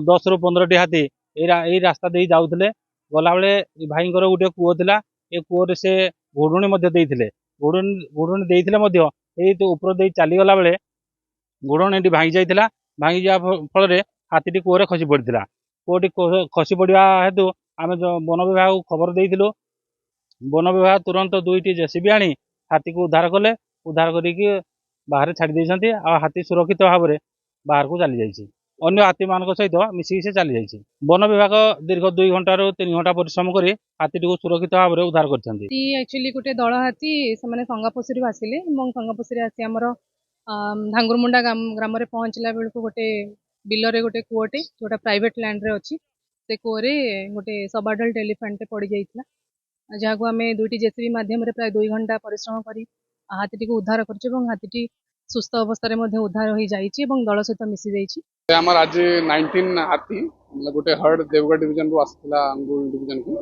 दस रु 15टी हाथी यही रास्ता दे जाऊे गला बेले भाई गोटे कूଅ थिला ए कूओरे से घोड़ुणी देते घोड़ुणी देते तो ऊपर दे चलीगला बेले घोड़ुणी भांगी जाइए भांगी जा फल हाथी कूअरे खसी पड़ा कूटी खसी पड़ा हेतु आम वन विभाग खबर देलु वन विभाग तुरंत दुईटी जेसीबी आनी हाथी को उद्धार कले उद्धार करके बाहर छाड़ी देइछन्ति आ हाथी सुरक्षित भाव में बाहर को चली जाइए अन्य हाथी मान सहित मिसिकी से चली जाइए वन विभाग दीर्घ 2 घंटा 3 घंटा परिश्रम कर हाथी को सुरक्षित भाव में उद्धार कर एक्चुअली गोटे दल हाथी से संगापोषी आसिले संगापोषी आसी आमर धांगुरमुंडा ग्राम में पहुँचला बेलू गोटे बिलरे गोटे कूओटे जोटा प्राइवेट लैंड रे अच्छी से कूअरे गोटे सब अडल्ट एलिफेंट पड़ जाइए जहाँ को आम दुईटी जेसीबी मध्यम प्राय 2 घंटा परिश्रम कर हाथी को उद्धार कर सुस्थ अवस्था उद्धार हो जाइए दल सहित मिसी जाइए आमर आज 19 हाथी गोटे हर्ड देवगढ़ डिवीजन रू आसाला अंगुल डिवीजन को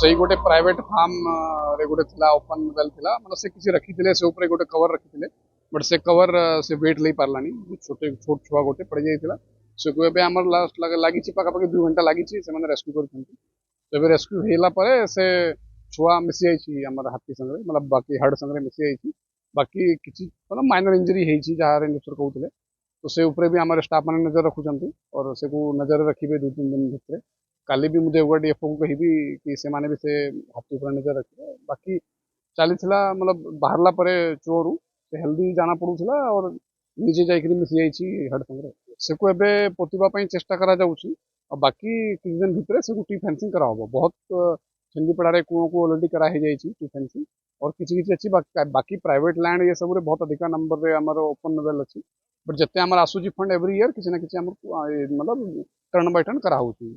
सही गोटे प्राइवेट फार्म रे गोटे थिला ओपन वेल थिला मतलब से किसी रखी से ऊपर गोटे कवर रखी बट से कवर से वेट ले पार्लानी छोटे छोट छुआ गोटे पड़ जाइए से को एबे हमर लास्ट लगी पाखापाखि 2 घंटा लगी से रेस्क्यू कर रेस्क्यू होला से छुआ मिसी जाइए आमर हाथी संगे मतलब बाकी हर्ड संगे मिसी जाइए बाकी किसी मतलब माइनर इंजरी है जहाँ रेंजर कहते तो से ऊपर भी आम स्टाफ मैंने नजर रखुंट और से नजर रखिए 2-3 दिन भितर काली भी मुझे देवगढ़ डीएफओ को कहि कि से माने भी से हाथी ऊपर नजर रखिए बाकी चली मतलब बाहरला परे चोरू से हेल्दी जाना पड़ूला और निजे जाकि मिसी जाइए हड संगे से को एबे पोतिबा चेष्टा करा जाउछि और बाकी किछ दिन भितर से टी फेंसिंग करा होबो बहुत छेंदीपड़ा कूओं को ऑलरेडी करा ही जाइए टी फेंसिंग और किसी अच्छी बाकी प्राइवेट लैंड ये सब बहुत अधिक नंबर रे हमर ओपन वेल अच्छी बट जिते आम आसूची फंड एवरी ईयर किसी ना किसी मतलब टर्न बाय टर्न करा होउछि।